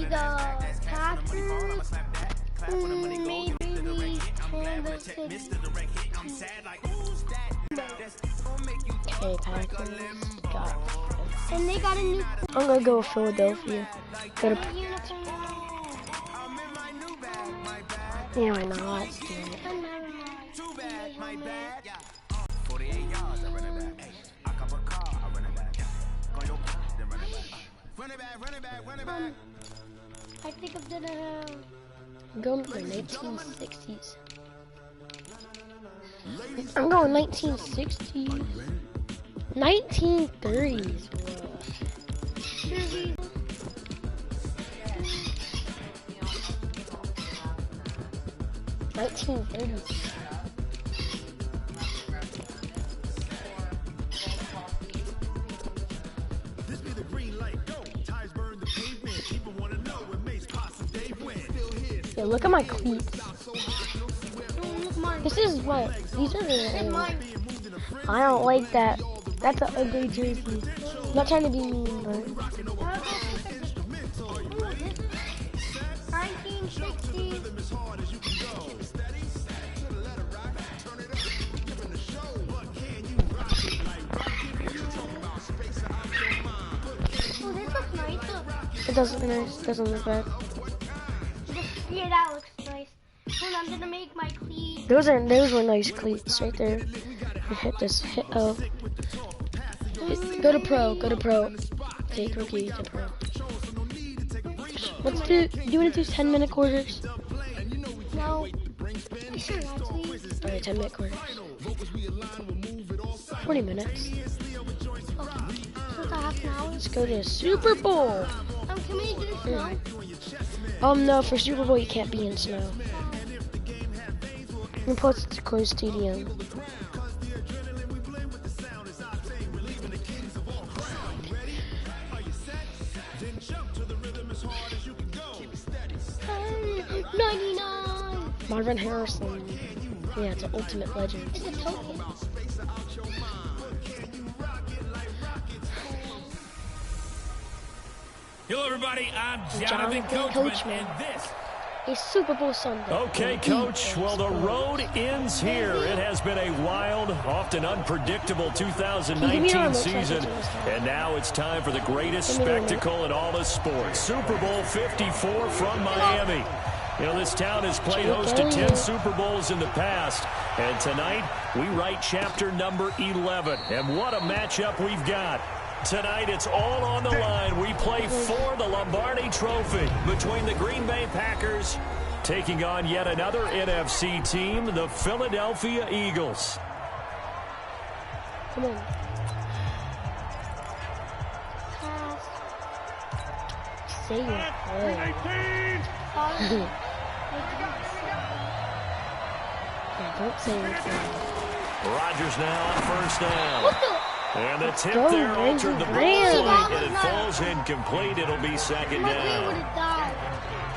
the Packers. Maybe we can the City. Okay, Packers got. And they got a new. I'm gonna go with Philadelphia. Go to. Yeah, why not? Let's do it. Too bad, my bad. 48 yards, I run it back. I cop a car, I run it back. Go your then run it back. Run it back, run it back, run it back. I think I'm gonna. I'm going for the 1960s. I'm going 1960s. 1930s. 1930s. This be the green light, go. Tires burn the pavement. People wanna know when Mace Possum Dave wins. Still here. Yeah, look at my cleats. This is what? These are the. I don't like that. That's an ugly jersey. I'm not trying to be mean, but. 1960s. Oh, this looks nice. It doesn't look nice. It doesn't look bad. Yeah, that looks nice. Hold on, I'm gonna make my cleats. Those were nice cleats right there. Hit this. Hit go to pro. Go to pro. Take rookie to pro. Let's do. Do you want to do 10-minute quarters? No. Sure, actually. Alright, 10-minute quarters. 40 minutes. Okay. So it's a half an hour. Let's go to Super Bowl. Can we do snow? No, for Super Bowl you can't be in snow. And plus it's a closed stadium. Hey, 99. Marvin Harrison. Yeah, it's an ultimate legend. It's a token. Hello, everybody. I'm Jonathan Coachman, and this. A Super Bowl Sunday. Okay, Coach. Well, the road ends here. It has been a wild, often unpredictable 2019 season. And now it's time for the greatest spectacle in all of sports. Super Bowl 54 from Miami. You know, this town has played host to 10 Super Bowls in the past. And tonight, we write chapter number 11. And what a matchup we've got. Tonight, it's all on the line. We play for the Lombardi Trophy between the Green Bay Packers taking on yet another NFC team, the Philadelphia Eagles. Come on. Say your word. Yeah, don't say your Rodgers now on first down. What the? And the tip go, there altered the ball Randy. and it falls incomplete. It'll be second My play down. would have died.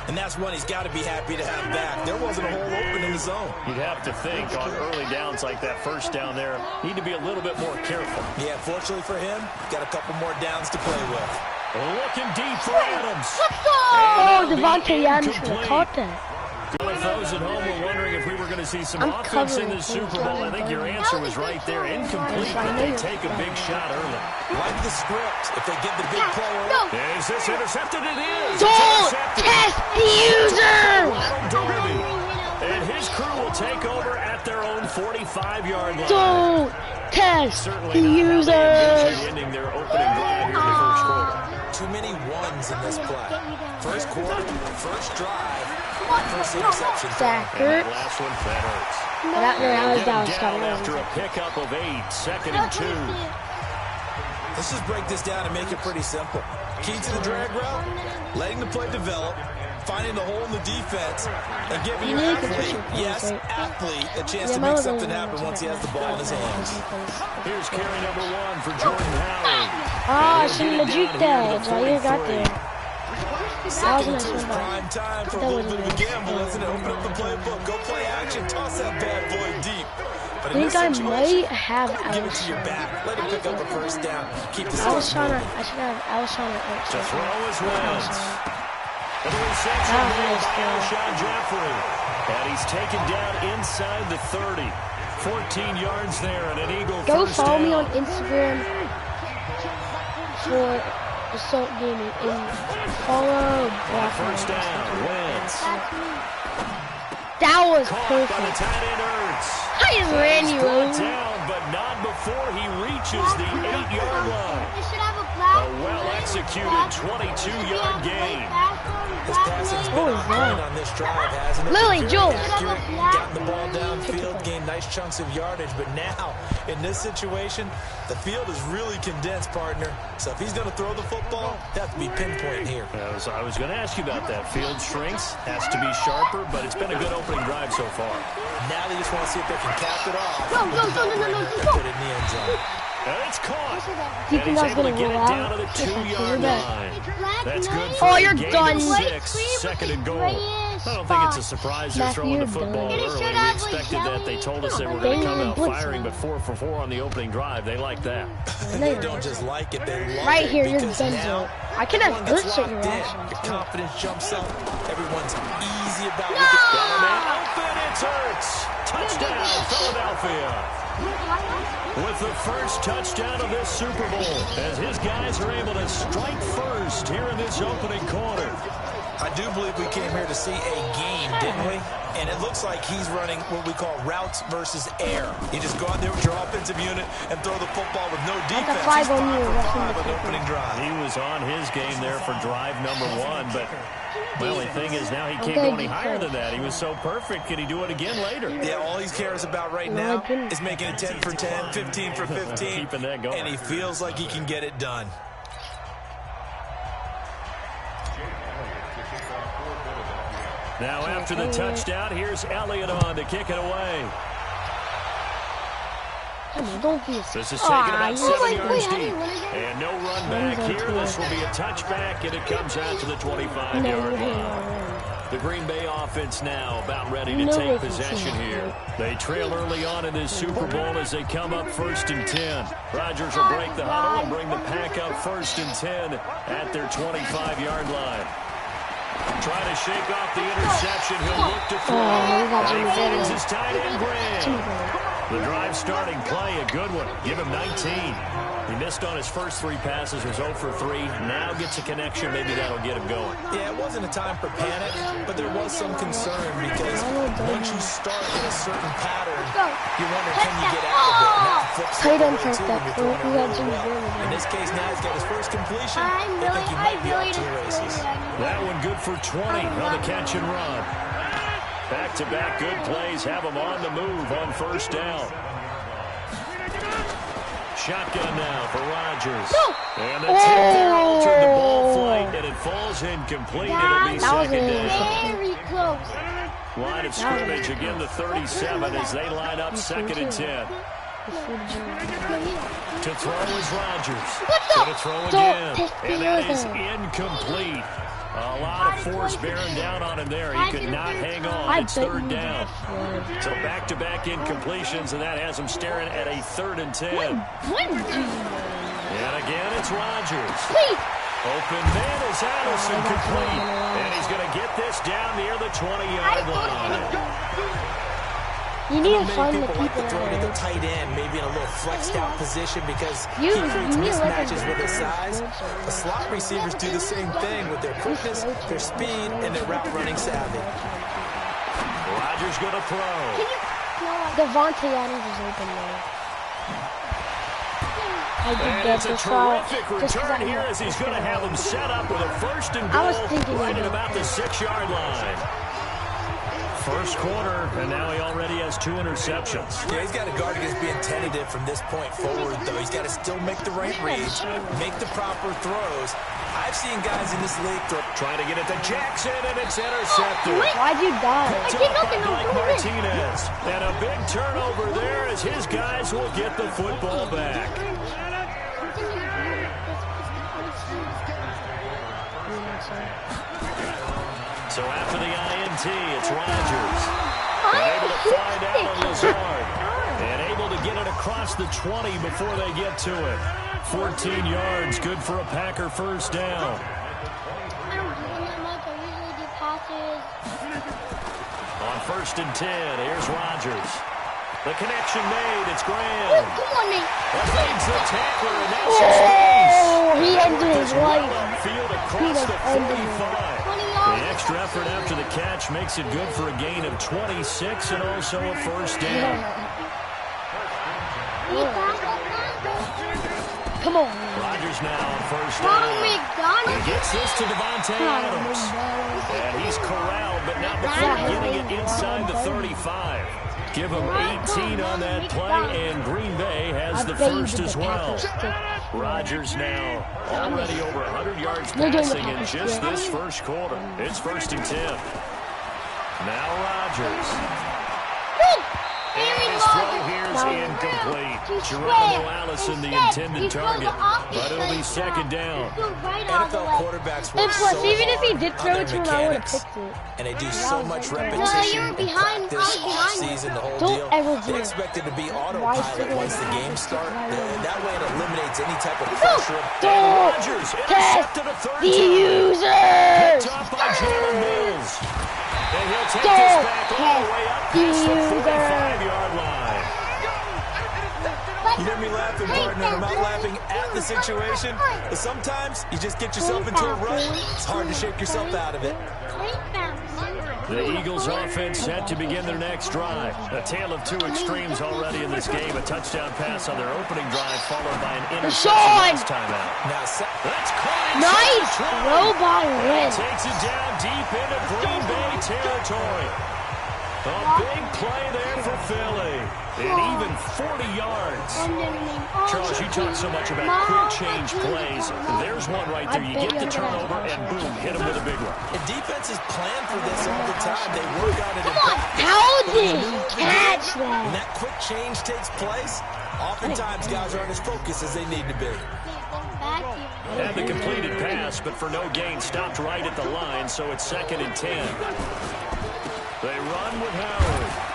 And that's one he's got to be happy to have back. There wasn't a hole open in the zone. You'd have to think on early downs like that first down there, need to be a little bit more careful. Yeah, fortunately for him, got a couple more downs to play with. Looking deep for Adams. Let's go! Oh, Devontae Adams should have caught that. If those at home were wondering if we were going to see some offense in the Super Bowl, I think your answer was right there. Incomplete, but they take a big shot early. Like the script, if they get the big play early. Is this intercepted? It is. Don't test the user! And his crew will take over at their own 45-yard line. Don't test the users! Ending their opening drive here in the first quarter. Too many ones in this play. First quarter, first drive, first interception. That hurts. Last one, that hurts. That was down, Down after a pickup of 8, second and 2. Let's just break this down and make it pretty simple. Key to the drag route, letting the play develop, finding the hole in the defense, and giving your athlete, yes, athlete, a chance to make something happen once he has the ball in his hands. Here's carry number 1 for Jordan Howard. Ah, I shouldn't have juked that. That's all you got there. Second and 2 is prime time for a little bit of a gamble, isn't it? Open up the playbook, go play action, toss that bad boy deep. But I think I might have give it to your back, let him pick up a first down, keep the I should have Alshon To throw is Wentz. And the reception made by Alshon Jeffrey. And he's taken down inside the 30. 14 yards there and an Eagle Go first follow down. me on Instagram for Assault Gaming and follow Black First down, Wentz. That was Caught by the perfect. tight end Ertz. I just ran He's you brought over. down, but not before he reaches the 8-yard line. It should have a black. A well-executed 22-yard gain. His passing's been on point on this drive, hasn't it? Lily, Very Joel. accurate, gotten the ball downfield, gained nice chunks of yardage, but now, in this situation, the field is really condensed, partner. So if he's going to throw the football, they have to be pinpoint here. I was going to ask you about that. Field shrinks, has to be sharper, but it's been a good opening drive so far. Now they just want to see if they can cap it off. No. And put it in the end zone. And it's caught. Do you And think he's I was able to gonna get it roll down out? to the Yes, I 2-yard did that. line. That's good for Oh, a you're gain done. of 6, second and goal. I don't think it's a surprise they're Matthew, throwing the you're football done. early. We expected that. They told us they were going to come out firing, but 4 for 4 on the opening drive. They like that. They don't just like it, they love Right it. here, you're because done. now I can have everyone good gets certain locked in. reactions. Your too. confidence jumps up. Everyone's easy about Got a man open. It's Ertz. Touchdown, Philadelphia. With the first touchdown of this Super Bowl, as his guys are able to strike first here in this opening quarter. I do believe we came here to see a game, didn't we? And it looks like he's running what we call routes versus air. You just go out there with your offensive unit and throw the football with no defense. That's a 5 He's on 5 you, for that's 5 in on the the opening drive. He was on his game there for drive number 1, but the only thing is now he can't Okay, go any higher than that. He was so perfect. Can he do it again later? Yeah, all he cares about right No, I now couldn't. is making it 10 for 10, 15 for 15. Keeping that going. And he feels like he can get it done. Now after the touchdown, here's Elliott on to kick it away. Come on, don't be a This is taken about 7 yards how do deep. you run again? And no run back here. This will be a touchback, and it comes out to the 25-yard line. The Green Bay offense now about ready to take possession here. They trail early on in this Super Bowl as they come up 1st and 10. Rodgers will break the huddle and bring the pack up 1st and 10 at their 25-yard line. Trying to shake off the interception. He'll look to throw. And he finds his tight end, Graham. The drive starting play, a good one. Give him 19. He missed on his first 3 passes, was 0 for 3. Now gets a connection. Maybe that'll get him going. Yeah, it wasn't a time for panic, but there was some concern because once you start in a certain pattern, you wonder, can you get out of it? And that flips the Tight end other way, check too, that. when you're throwing We it got really Jimmy well. Graham. In this case, now he's got his first completion. I They think he might be off really to the races. That one good for 20 on the catch and run. Back-to-back good plays have him on the move on 1st down. Shotgun now for Rodgers. And the tip there altered the ball flight, and it falls incomplete. It'll be That was 2nd down. Very close. Line of scrimmage again to 37 as they line up 2nd and 10. To throw is Rodgers. To throw again. And that is incomplete. A lot of force bearing down on him there. He could not hang on. It's 3rd down. So back-to-back incompletions, and that has him staring at a 3rd and 10. And again, it's Rodgers. Open man is Addison, complete. And he's going to get this down near the 20-yard line. You need to Many find the people like people to throw to that the tight end, maybe in a little flexed out position because You- he creates you need to let them mismatches do with his it. size. The slot receivers do the same thing with their quickness, their speed, and their route running savvy. Rodgers going to throw. Devontae Adams is open there. I did And that it's a just so terrific just 'cause return I here know. as he's going to have him set up with a 1st and I was goal thinking right at of about the 6-yard line. First quarter, and now he already has 2 interceptions. Yeah, he's got to guard against being tentative from this point forward, though. He's got to still make the right reads, make the proper throws. I've seen guys in this league throw. Trying to get it to Jackson, and it's intercepted. Why'd you die? Picked up by Blake Martinez. And a big turnover there as his guys will get the football back. So after the INT, it's Rodgers. And able to find Allen Lazard. And able to get it across the 20 before they get to it. 14 yards, good for a Packer 1st down. first and 10. Here's Rodgers. The connection made. It's Graham. Come on, Nate. Evades the tackler, and that's some space. Oh, he ended his life. Upfield across the 45. 20 The yards. extra effort after the catch makes it good for a gain of 26 and also a first down. Come on. Rodgers now on first Ronald down. He McDonald. gets this to Devontae Adams. And he's corralled, but not before getting it inside the 35. Give him 18 on that play, and Green Bay has the first as well. Rodgers now already over 100 yards passing in just this first quarter. It's first and 10. Now Rodgers. And his throw here is incomplete. Geronimo Allison, the intended target, but it'll be second down. NFL quarterbacks work And plus, so even if he hard did on throw their it to him, I would have mechanics, picked it. and they do so much No, repetition you were and behind. I practice was behind you. off-season, the whole Don't deal. ever do They it. expect it to be Why autopilot still once the like game that? starts. That way it eliminates any type of pressure. Don't Rodgers test intercepted a third the time. users. Top by Jalen Mills. And he'll take Don't this back all the way up test past the the 45-yard line. You hear me laughing, partner, and I'm not laughing at the situation. But sometimes you just get yourself into a rut. It's hard to shake yourself out of it. The Eagles offense set to begin their next drive. A tale of two extremes already in this game. A touchdown pass on their opening drive followed by an interception last timeout. Now, That's caught Nice inside the 20. throw by Wynn. Takes it down deep into Green Bay territory. A big play there for Philly. And even 40 yards. Charles, you talk so much about quick change plays. There's one right there. You get the turnover and boom, hit him with a big one. and defenses plan for this all the time. They work on it in practice. How did he catch When that? that quick change takes place, oftentimes guys aren't as focused as they need to be. And the completed pass, but for no gain, stopped right at the line, so it's second and 10. They run with Howard.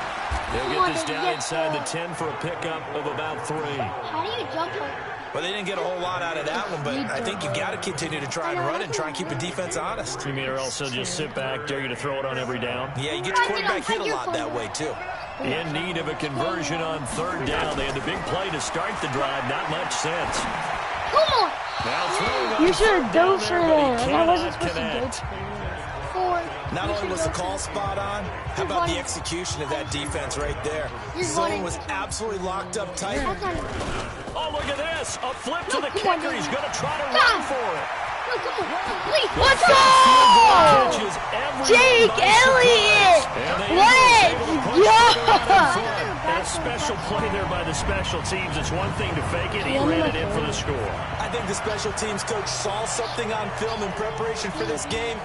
They'll get this down inside the 10 for a pickup of about 3. How do you jump on? Well, they didn't get a whole lot out of that one, but I think you got to continue to try and run and try and keep the defense honest. You mean or also just sit back, dare you to throw it on every down? Yeah, you get your quarterback hit a lot that way, too. In need of a conversion on third down. They had the big play to start the drive. Not much sense. Come on. Now throwing on You should third have down dove for there, but he that. I cannot wasn't supposed to connect. go for Not only was the call spot on, how about the execution of that defense right there? Zone was absolutely locked up tight. Oh, look at this. A flip to the kicker. He's going to try to run for it. Let's go! Catches everyone Jake by Elliott! surprise. And the Let's Eagles able to push go! it around in front. A special play there by the special teams. It's one thing to fake it. He ran it in for the score. I think the special teams coach saw something on film in preparation for this game,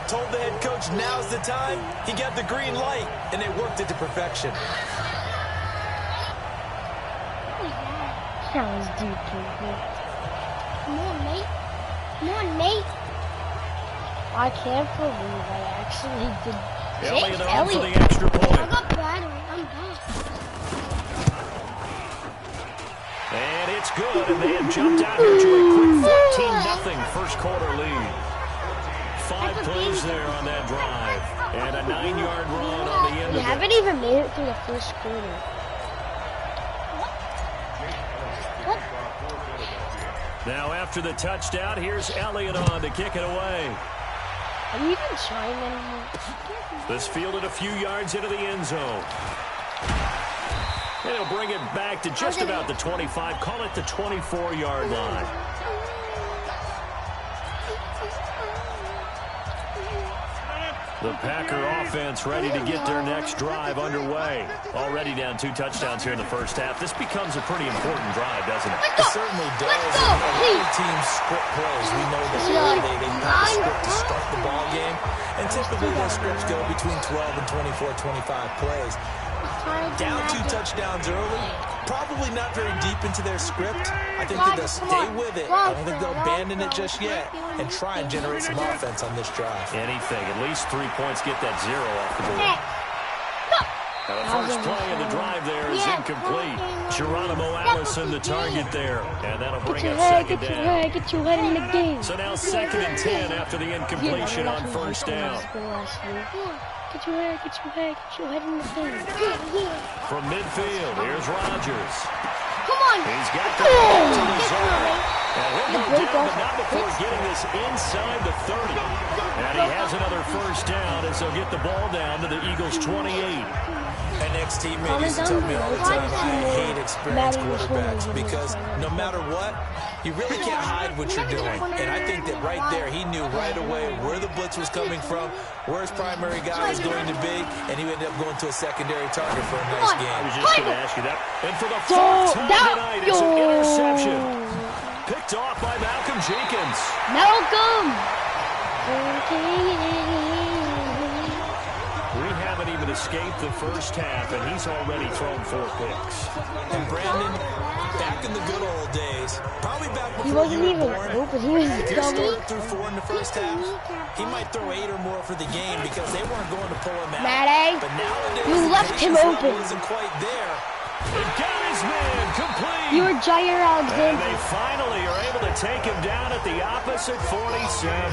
told the head coach now's the time. He got the green light, and they worked it to perfection. That was deep, perfect. Come on, mate. Come on, mate. I can't believe I actually did. Elliott Jake on for the Elliott. extra I point. got battery. I'm back. And it's good, and they have jumped out here to a quick 14-0 first quarter lead. 5 plays there on that drive, and a 9-yard run on the end We of it. haven't even made it through the first quarter. Now after the touchdown, here's Elliott on to kick it away. Are you even trying anymore? This fielded a few yards into the end zone. And he'll bring it back to just about the 25. Call it the 24-yard line. The Packer offense ready to get their next drive underway. Already down 2 touchdowns here in the first half. This becomes a pretty important drive, doesn't it? It certainly does. A lot of teams script plays. We know that they have a script to start the ball game. And typically those scripts go between 12 and 24, 25 plays. Down 2 touchdowns early, probably not very deep into their script. I think that they'll stay with it. I don't think they'll abandon it just yet and try and generate some offense on this drive. Anything. At least 3 points get that 0 off the board. The first play of the drive there is incomplete. Geronimo Allison, the target there. And that'll bring up second down. Get your head in the game. So now 2nd and 10 after the incompletion on first down. Get your head in the game. From midfield, here's Rodgers. Come on. He's got the ball to the zone. And he'll go down, but not before getting this inside the 30. And he has another first down as they'll get the ball down to the Eagles' 28. An ex-teammate used to tell me all the time, I hate experienced quarterbacks because no matter what, you really can't hide what you're doing. And I think that right there, he knew right away where the blitz was coming from, where his primary guy was going to be, and he ended up going to a secondary target for a nice game. I was just going to ask you that. And for the fourth time tonight, it's an interception. Picked off by Malcolm Jenkins. We haven't even escaped the first half, and he's already thrown 4 picks. And Brandon, back in the good old days, probably back He before wasn't you even were born, open. He was if you're dumb. scoring through 4 in the first half, he might throw 8 or more for the game because they weren't going to pull him out. Madden, But nowadays, you the left him patience level open. isn't quite there. It got his man complete. You were Jair And Alexander. they finally are able to take him down at the opposite 47.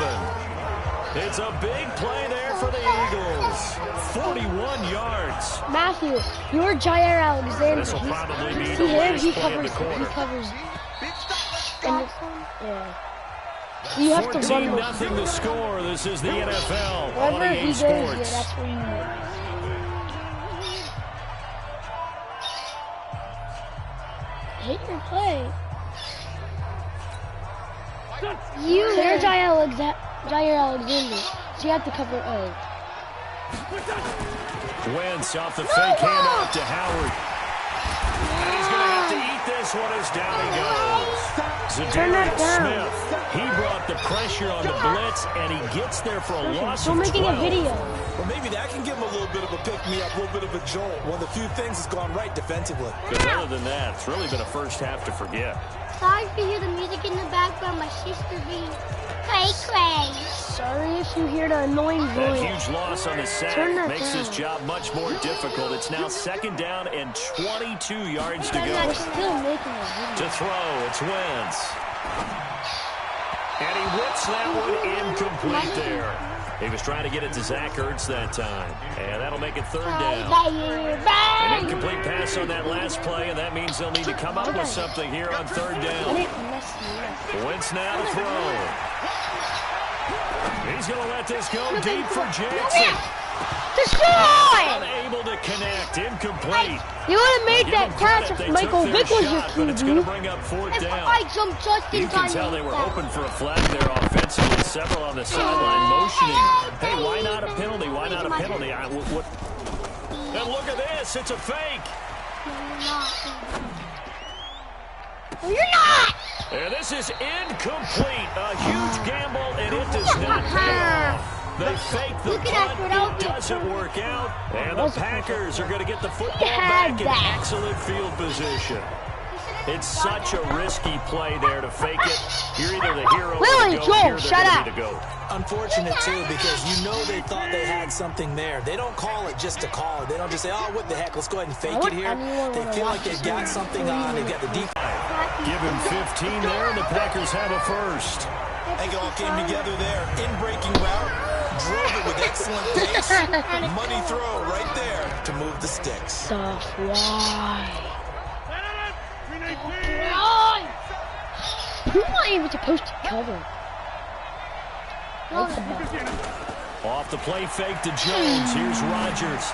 It's a big play there for the Eagles. 41 yards. Matthew, you were Jair Alexander. This will probably be the See him? last He play of the covers. He quarter. covers. And yeah. You have to run those. 14-0 the score. This is the NFL. Wherever on he EA goes, Sports. yeah, that's where you go. Hit your play. You're Jair Alexander. So you have to cover O. Wentz off the fake handoff to Howard. And he's going to have to eat this one as down he goes. Turn that Zadarius down. Smith. He brought the pressure on the blitz, and he gets there for a loss Still of making 12. a video. Well, maybe that can give him a little bit of a pick-me-up, a little bit of a jolt. One of the few things that's gone right defensively. Because other than that, it's really been a first half to forget. Sorry if you hear the music in the background. My sister being cray. Sorry if you hear the annoying That voice. huge loss on the sack Turn that makes his down. job much more difficult. It's now 2nd down and 22 yards to We're go. still making a video. To throw, it's Wentz. And he whips that one incomplete there. He was trying to get it to Zach Ertz that time. And that'll make it 3rd down. An incomplete pass on that last play, and that means they'll need to come up with something here on 3rd I down. didn't mess you up. Wentz now to throw. He's going to let this go deep for Jackson. Destroy! Unable to connect, incomplete. You would have made Give that them catch credit, if they Michael took their Vick was your shot, but it's going to QB. bring up 4th If down. I jump just in You time. can tell they were hoping for a flag there offensively. Several on the sideline motioning. Hey, why not a penalty? Why not a penalty? And look at this. It's a fake. No, you're not. And this is incomplete. A huge gamble, and it does not pay off. They fake the punt. It doesn't work out. And the Packers are going to get the football back in excellent field position. It's such a risky play there to fake it. You're either the hero or the go. Here they're going to go. Unfortunate, too, because you know they thought they had something there. They don't call it just to call it. They don't just say, oh, what the heck, let's go ahead and fake it here. They feel like they've got something on. They've got the defense. Give him 15 there, and the Packers have a first. I think it all came together there. In-breaking route, drove it with excellent pace. Money throw right there to move the sticks. Why? You're not even supposed to cover. Off the play fake to Jones. Here's Rodgers.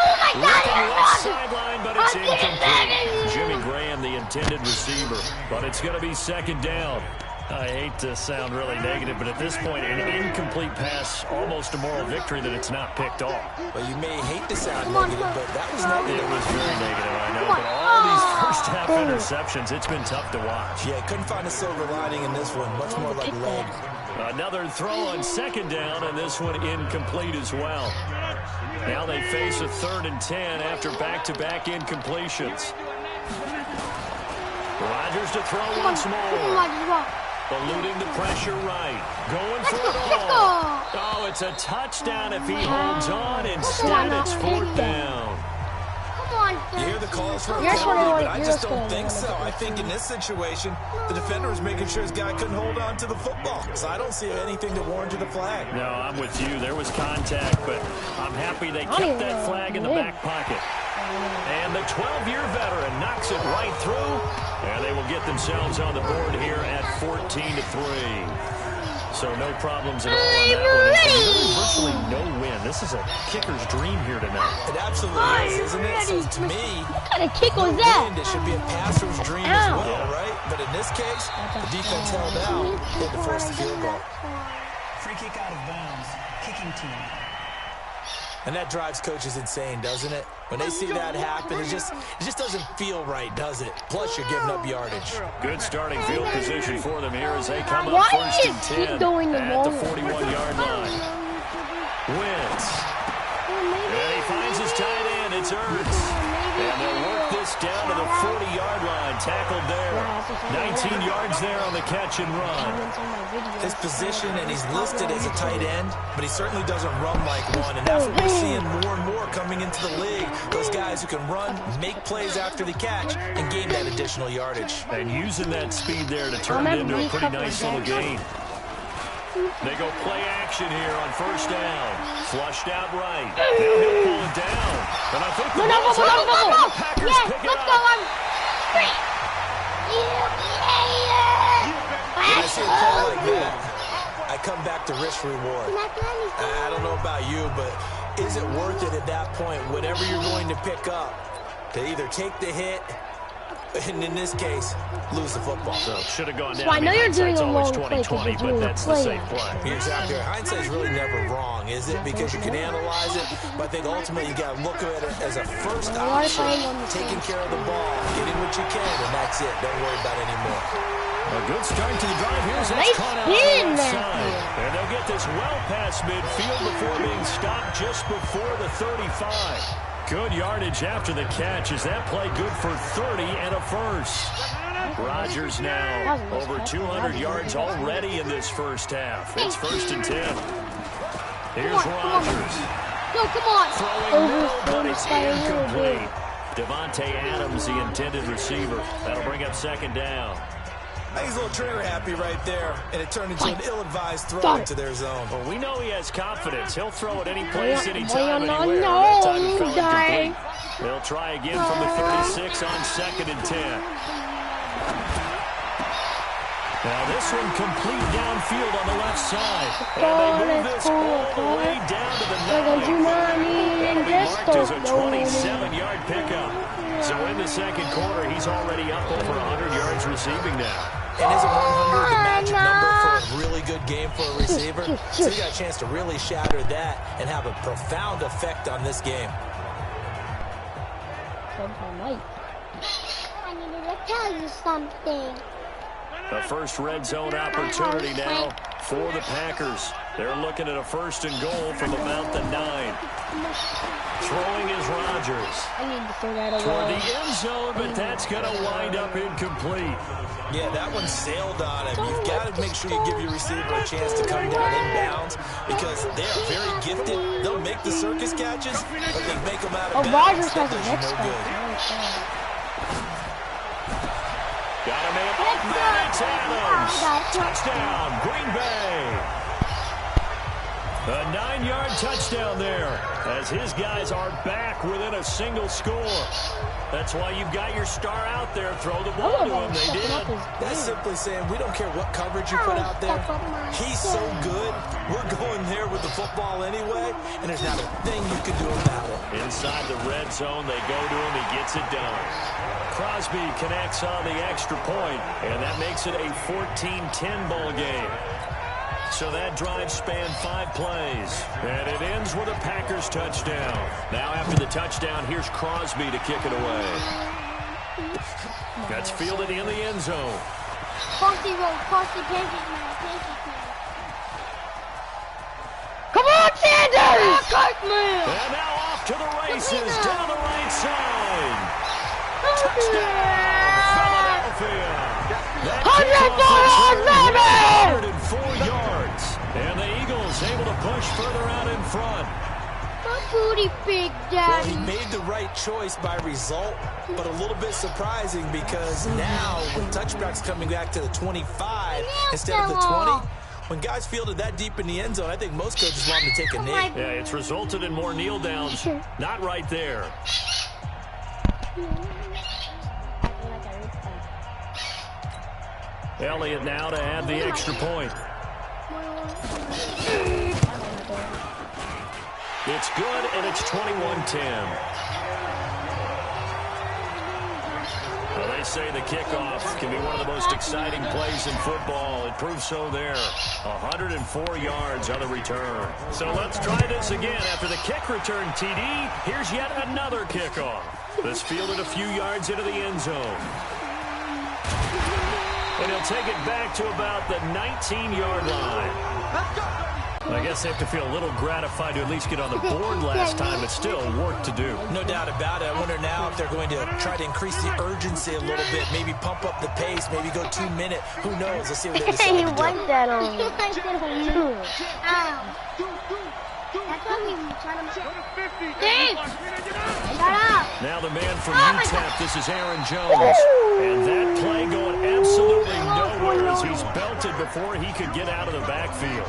Oh my Looking left God! sideline, but it's incomplete. Jimmy Graham, the intended receiver. But it's going to be 2nd down. I hate to sound really negative, but at this point, an incomplete pass, almost a moral victory that it's not picked off. Well, you may hate to sound negative, but that was negative. It was very negative, I know. But all these first-half interceptions, it's been tough to watch. Yeah, couldn't find a silver lining in this one. Much more like lead. Another throw on 2nd down, and this one incomplete as well. Now they face a 3rd and 10 after back-to-back incompletions. Rodgers to throw once more. Eluding the pressure right. Going for it all. Oh, it's a touchdown if he holds on. Instead, it's 4th down. You hear the calls for a penalty, but I just don't think so. I think in this situation, the defender was making sure his guy couldn't hold on to the football. So I don't see anything to warrant the flag. No, I'm with you. There was contact, but I'm happy they kept that flag in the back pocket. And the 12-year veteran knocks it right through, and they will get themselves on the board here at 14-3. So no problems at all on that one. Really virtually no win. This is a kicker's dream here tonight. It absolutely is, isn't it? So to me, what kind of kick was that? It should be a passer's dream as well, right? But in this case, the defense held out and to force the field goal. Free kick out of bounds. Kicking team. And that drives coaches insane, doesn't it? When they see that happen, it just doesn't feel right, does it? Plus, you're giving up yardage. Good starting field position for them here as they come up 1st and 10 at the 41-yard line. Wins. And he finds his tight end. It's Ertz. And they'll work this down to the 40-yard line. Tackled there. 19 yards there on the catch and run. His position, and he's listed as a tight end, but he certainly doesn't run like one. And that's what we're seeing more and more coming into the league. Those guys who can run, make plays after the catch, and gain that additional yardage. And using that speed there to turn it into a pretty nice little gain. They go play action here on 1st down. Flushed out right. Now he'll pull it down. And I think the Packers pick it up. When I see a play like that, I come back to risk reward. I don't know about you, but is it worth it at that point, whatever you're going to pick up, to either take the hit, and in this case, lose the football? So should have gone down. So I know you're doing a long play 20, but that's the safe play. You're exactly right. Hindsight's really never wrong, is it? Because you can analyze it, but I think ultimately you got to look at it as a first option, taking care of the ball, getting what you can, and that's it. Don't worry about it anymore. A good start to the drive. Here's that caught out on the outside. And they'll get this well past midfield before being stopped just before the 35. Good yardage after the catch. Is that play good for 30 and a first? Rodgers now over 200 yards already in this first half. It's 1st and 10. Here's Rodgers. Come on. Throwing middle, but it's incomplete. Devontae Adams, the intended receiver. That'll bring up 2nd down. He's a little trigger happy right there, and it turned into an ill-advised throw into their zone. Well, we know he has confidence. He'll throw at any place, anytime, No, anywhere. no, That time it fell guy. incomplete. They'll try again from the 36 on 2nd and 10. Now this one complete downfield on the left side. And they move this all the way down to the 9. That'll be marked as a 27-yard pickup. So in the 2nd quarter, he's already up over 100 yards receiving now. And isn't 100 the magic number for a really good game for a receiver? So you got a chance to really shatter that and have a profound effect on this game. I needed to tell you something. A first red zone opportunity now for the Packers. They're looking at a 1st and goal from about the 9. Throwing is Rodgers. I need to throw that away. Toward the end zone, but that's going to wind up incomplete. Yeah, that one sailed on him. You've got to make sure you give your receiver a chance to come down inbounds because they are very gifted. They'll make the circus catches, but they make them out of bounds. Rodgers has a head no good. Got him in. That's Adams. Touchdown, Green Bay. A 9-yard touchdown there as his guys are back within a single score. That's why you've got your star out there. Throw the ball to him. They did. That's simply saying we don't care what coverage you put out there. He's so good. We're going there with the football anyway, and there's not a thing you can do about it. Inside the red zone, they go to him. He gets it done. Crosby connects on the extra point, and that makes it a 14-10 ball game. So that drive spanned 5 plays, and it ends with a Packers touchdown. Now after the touchdown, here's Crosby to kick it away. That's fielded in the end zone. Frosty roll, Frosty pancake man. Come on, Sanders! And now off to the races down the right side. Touchdown, Philadelphia. 104 yards. And the Eagles able to push further out in front. My booty big, Well, Daddy. he made the right choice by result, but a little bit surprising because now with touchbacks coming back to the 25 instead of the 20, when guys fielded that deep in the end zone, I think most coaches want them to take a knee. Yeah, it's resulted in more kneel downs. Not right there. Elliott now to add the extra point. It's good, and it's 21-10. Well, they say the kickoff can be one of the most exciting plays in football. It proves so there. 104 yards on the return. So let's try this again. After the kick return TD, here's yet another kickoff. This fielded a few yards into the end zone. And he'll take it back to about the 19-yard line. I guess they have to feel a little gratified to at least get on the board last time, but still work to do. No doubt about it. I wonder now if they're going to try to increase the urgency a little bit, maybe pump up the pace, maybe go 2 minute. Who knows? Let's see what they decide He to do. wiped that on. Ow. That's what we were trying to Dave! Shut up! Now the man from UTEP, this is Aaron Jones. And that play going absolutely nowhere as he's belted before he could get out of the backfield.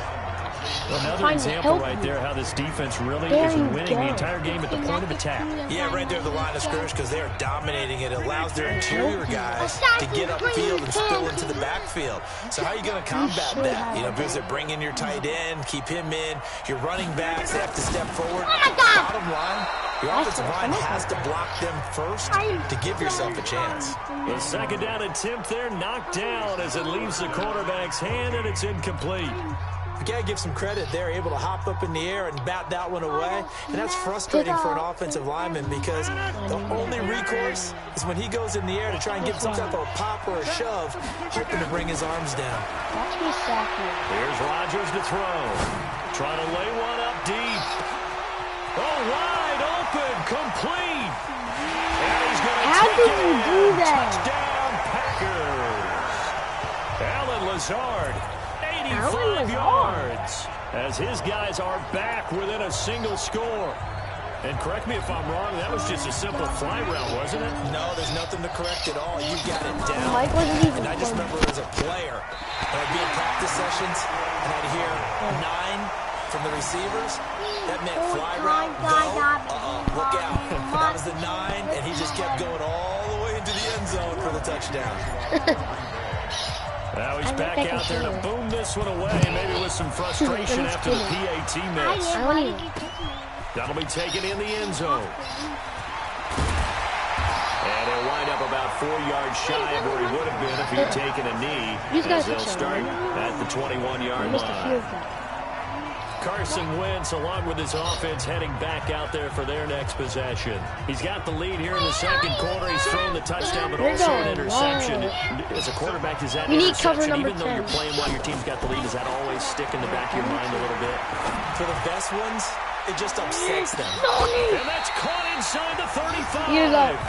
Another example right there how this defense really is winning the entire game at the point of attack. Yeah, right there at the line of scrimmage because they are dominating it. It allows their interior guys to get upfield and spill into the backfield. So how are you going to combat that? You know, because they bring in your tight end, keep him in. Your running backs, they have to step forward. Bottom line, your offensive line has to block them first to give yourself a chance. The second down attempt there knocked down as it leaves the quarterback's hand, and it's incomplete. You got to give some credit. They're able to hop up in the air and bat that one away. And that's frustrating for an offensive lineman because the only recourse is when he goes in the air to try and give some type of a pop or a shove, hoping to bring his arms down. Here's Rodgers to throw. Trying to lay one up deep. Oh, wide open, complete. And he's going to take it in. Touchdown, Packers. Alan Lazard. 85 yards as his guys are back within a single score. And correct me if I'm wrong, that was just a simple fly route, wasn't it? No, there's nothing to correct at all. You got it down. Mike wasn't even and I just remember as a player, when I'd be in practice sessions and I'd hear 9 from the receivers, that meant fly route, go, look out. That was the 9, and he just kept going all the way into the end zone for the touchdown. Now he's back out there to boom this one away, maybe with some frustration after the PAT miss. That'll be taken in the end zone. And he'll wind up about 4 yards shy of where he would have been if he had taken a knee, as they'll start at the 21-yard line. Carson Wentz, along with his offense, heading back out there for their next possession. He's got the lead here in the second quarter. He's thrown the touchdown, but also an interception. As a quarterback, is that an interception? Even though you're playing while your team's got the lead, does that always stick in the back of your mind a little bit? For the best ones, it just upsets them. And that's caught inside the 35.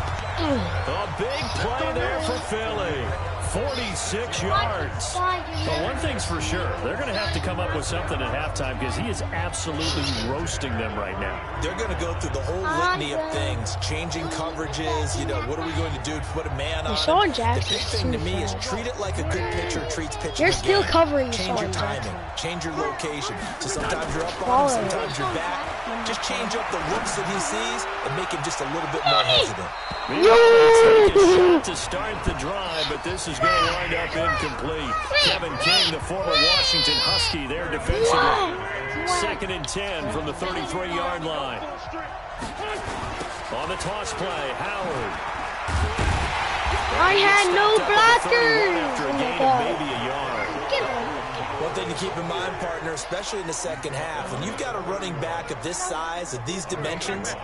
A big play there for Philly. 46 yards. But one thing's for sure, they're going to have to come up with something at halftime because he is absolutely roasting them right now. They're going to go through the whole litany of things, changing coverages, you know, what are we going to do to put a man on? The big thing to me is treat it like a good pitcher treats pitching. You're still covering. Change your timing, change your location. So sometimes you're up on him, sometimes you're back. Just change up the looks that he sees and make him just a little bit more hesitant. Take a shot to start the drive, but this is going to wind up incomplete. Kevin King, the former Washington Husky, there defensively. 2nd and 10 from the 33-yard line. On the toss play, Howard. I had no blockers. After a gain of maybe a yard. One thing to keep in mind, partner, especially in the second half, when you've got a running back of this size, of these dimensions,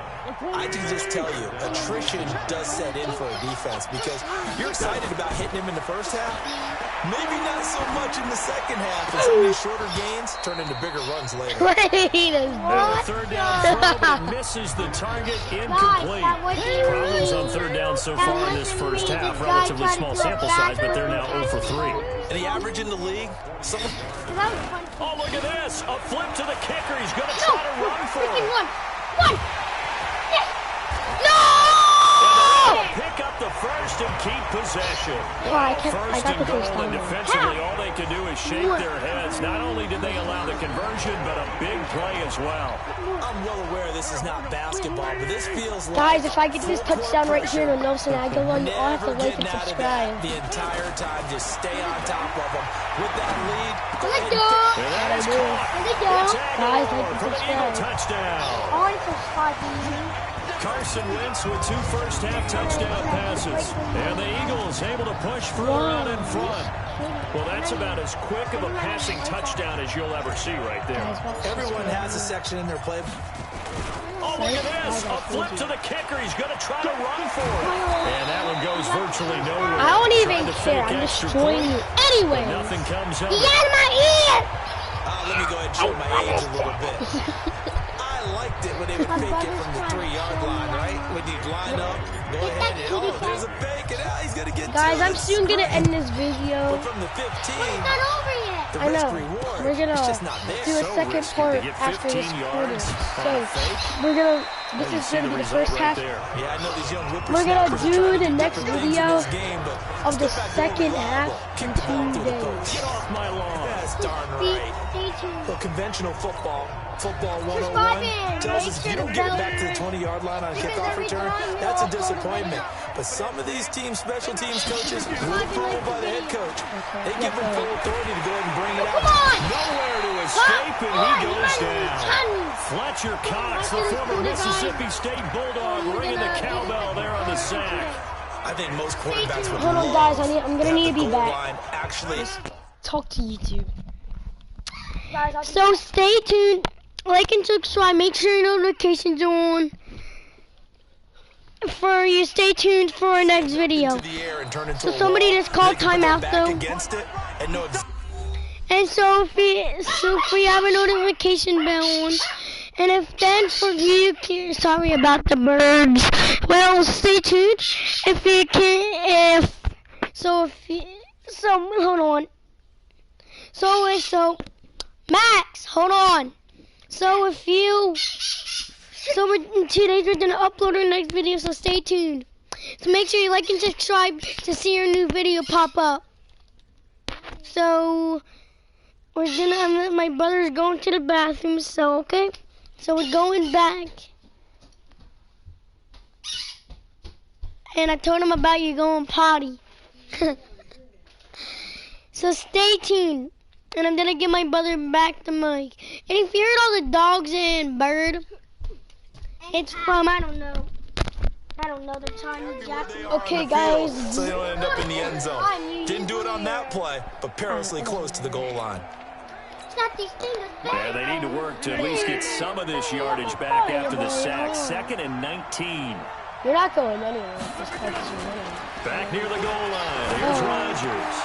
I can just tell you, attrition does set in for a defense because you're excited about hitting him in the first half, Maybe not so much in the second half, and some of these shorter gains turn into bigger runs later. Wait a Third down throw, but misses the target, incomplete. Problems on third down so far in this first half. Relatively small sample size, but they're now 0 for 3. And the average in the league, Oh, look at this. A flip to the kicker. He's going to try to run for it. One. Pick up the first and keep possession. I First got and the goal, first and down. defensively, all they can do is shake their heads. Not only did they allow the conversion, but a big play as well. I'm well aware this is not basketball, but this feels like... Guys, if I get this touchdown right here in the Nelson Aguilar, you all have to like and Never getting out of subscribe. that the entire time. Just stay on top of them. With that lead, go Let's ahead go. And that is caught. Let's go. It's Guys, Aguilar like and for the Eagle subscribe. touchdown. I want to subscribe to you. Carson Wentz with 2 first-half touchdown passes. And the Eagles able to push further out in front. Well, that's about as quick of a passing touchdown as you'll ever see right there. everyone has a section in their play. Oh, look at this. A flip to the kicker. He's going to try to run for it. And that one goes virtually nowhere. I don't even Trying to care. fake I'm extra destroying you point. anyway. Nothing comes of Get it. out of my ear! Let me go ahead and show my age a little bit. I liked it when they would fake it from the 3-yard line, right? When you'd line up, go ahead and, oh, there's a fake, and he's going to get Guys, to I'm it. soon going to end this video. But from the 15, Not over yet. the I know. risk-reward We're going is to just not there. do a So second risky part to get after 15 this quarter. yards So, on a fake. we're going to, this You is see going to the be the result first right half there. Yeah, I know these young We're gonna whippersnappers are trying do to the next different things in video this game, but of the step back second over the half ball. in Kick the ball 2 through the days. post. Get off my lawn. That's darn Stay right. tuned. Well, conventional football 101 Subscribing. tells Make us if sure you to don't get it bell back to the 20-yard line on a kickoff return, that's a disappointment. But some of these special teams coaches will approve by the head coach. They give him full authority to go ahead and bring it out. Nowhere to escape, and he goes down. Fletcher Cox, the former Mississippi State Bulldog, ringing the cowbell there on the sack. I think most quarterbacks would Hold on, guys. I'm gonna need to be back. line actually. Talk to YouTube. So stay tuned. Like and subscribe. Make sure your notifications are on. For you, stay tuned for our next video. Into the air and turn into So a somebody wall. just called They can put their timeout, back though. against it and know And so if we have a notification bell on, and if then for you, sorry about the birds. Well, stay tuned. If you can, hold on. So Max, hold on. So in 2 days we're gonna upload our next video. So stay tuned. So make sure you like and subscribe to see our new video pop up. So my brother's going to the bathroom, so okay? So we're going back. And I told him about you going potty. So stay tuned. And I'm gonna give my brother back the mic. And if you heard all the dogs and bird, it's from, I don't know, the Chinese Jackson. Okay, guys. so they don't end up in the end zone. Didn't do it on that play, but perilously close to the goal line. Yeah, they need to work to at least get some of this yardage back after the sack. 2nd and 19. You're not going anywhere. Just focus on winning. Back near the goal line. Here's Rodgers.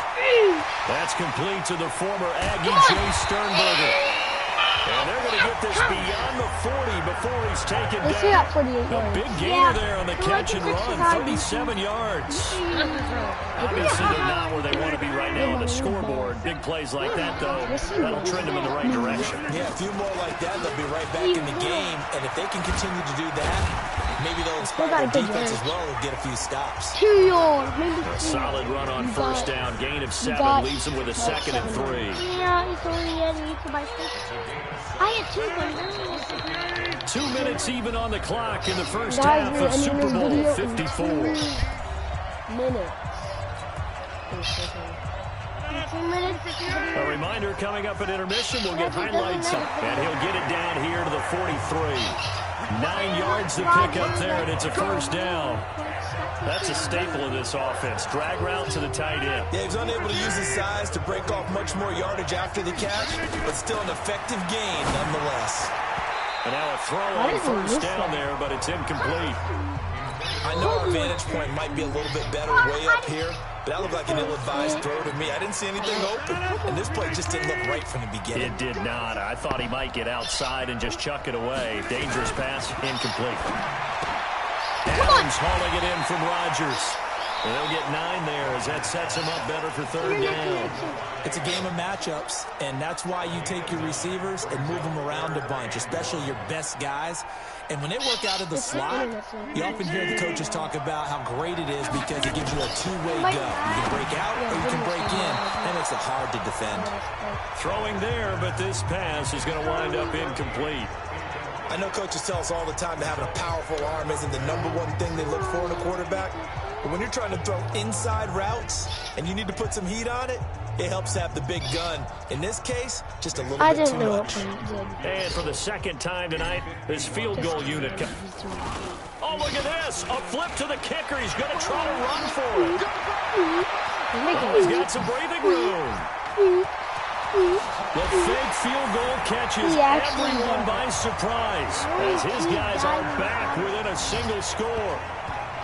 That's complete to the former Aggie Jay Sternberger. And they're going to get this beyond the 40 before he's taken Let's see down. that 48 A yards. big gainer there on the catch and run. 37 yards. Obviously, they're not where they want to be right now on the scoreboard. Big plays like that, though, that'll trend them in the right direction. Yeah, a few more like that, they'll be right back in the game. And if they can continue to do that, maybe they'll inspire their defense as well and get a few stops. 2 yards, maybe A 3. solid run on You first got- down. Gain of you 7 got- leaves them with a 2nd and 3. Yeah, it's only you can buy 6. I had 2 guns. 2 minutes even on the clock in the first Guys, half we're of ending Super this Bowl video in 54. 2 minutes. 2 minutes. A reminder, coming up at intermission, we'll get highlights, and he'll get it down here to the 43. 9 yards to pick up there, and it's a first down. That's a staple of this offense. Drag route to the tight end. Yeah, he's unable to use his size to break off much more yardage after the catch, but still an effective gain nonetheless. And now a throw on first down there, but it's incomplete. I know our vantage point might be a little bit better way up here, But that looked like an ill-advised throw to me. I didn't see anything open, and this play just didn't look right from the beginning. It did not. I thought he might get outside and just chuck it away. Dangerous pass, incomplete. Adams hauling it in from Rodgers. And they'll get 9 there as that sets him up better for third down. It's a game of matchups, and that's why you take your receivers and move them around a bunch, especially your best guys. And when they work out of the slot, you often hear the coaches talk about how great it is because it gives you a two-way go. You can break out or you can break in. That makes it hard to defend. Throwing there, but this pass is going to wind up incomplete. I know coaches tell us all the time that having a powerful arm isn't the #1 thing they look for in a quarterback. But when you're trying to throw inside routes and you need to put some heat on it, it helps to have the big gun. In this case, just a little bit too much. And for the second time tonight, this field goal unit. Oh, look at this. A flip to the kicker. He's going to try to run for it. Oh, he's got some breathing room. The fake field goal catches everyone by surprise as his guys are back within a single score.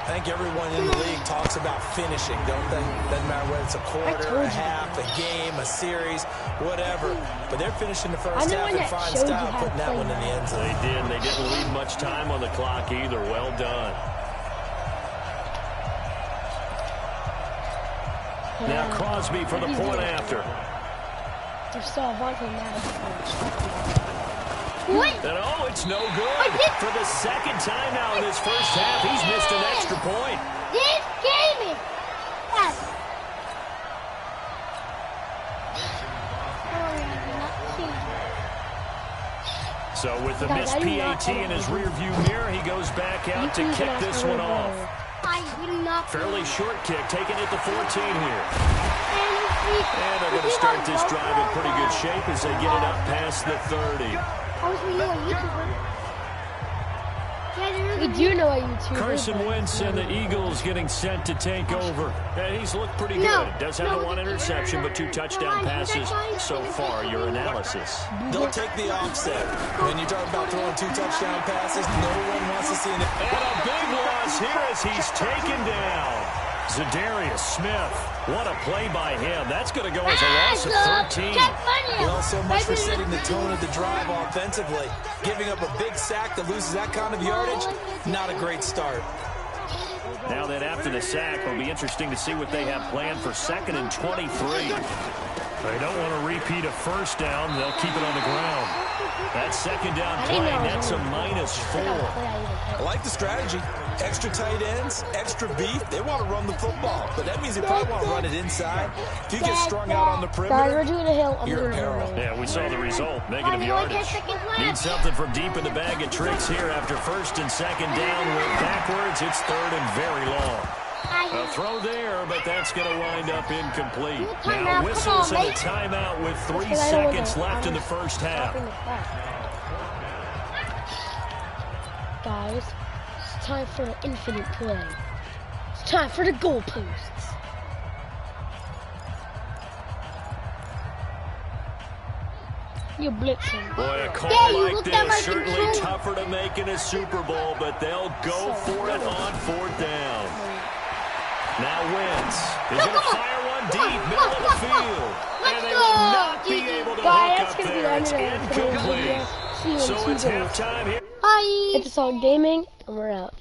I think everyone in the league talks about finishing, don't they? Doesn't matter whether it's a quarter, a half, a game, a series, whatever. But they're finishing the first half in fine style, putting that one in the end zone. They did, and they didn't leave much time on the clock either. Well done. Now Crosby for the point after. What? And oh, it's no good. For the second time now in this first half, he's missed an extra point. This game is So with the missed PAT in his rearview mirror, he goes back out to kick this one off. Fairly short kick, taking it to 14 here. And they're going to start this drive in pretty good shape as they get it up past the 30. We do know a YouTuber. Carson Wentz and the Eagles getting set to take over. And he's looked pretty good. Does have the 1 interception, but 2 touchdown passes so far. Your analysis. They'll take the offset. When you talk about throwing 2 touchdown passes, no one wants to see it. And a big loss here as he's taken down. Zadarius Smith. What a play by him. That's going to go as a loss of 13. Well, so much for setting the tone of the drive offensively. Giving up a big sack that loses that kind of yardage, not a great start. Now then, after the sack, it'll be interesting to see what they have planned for 2nd and 23. They don't want to repeat a first down. They'll keep it on the ground. That second down play, that's a -4. I like the strategy. Extra tight ends, extra beef. They want to run the football, but that means they probably want to run it inside. If you get strung out on the perimeter, you're in peril. Yeah, we saw the result. Negative yardage. Need something from deep in the bag of tricks here after 1st and 2nd down. Went backwards. It's 3rd and very long. A throw there, but that's going to wind up incomplete. Now whistles and a timeout with 3 seconds left in the first half. Guys, it's time for an infinite play. It's time for the goalposts. You're blitzing. Boy, a call like this, certainly tougher to make in a Super Bowl, but they'll go for it on 4th down. Now Wentz is going to fire one deep, middle of the field. And they will not be able to hook up there. It's incomplete. So it's halftime here. Bye. It's Assault Gaming, and we're out.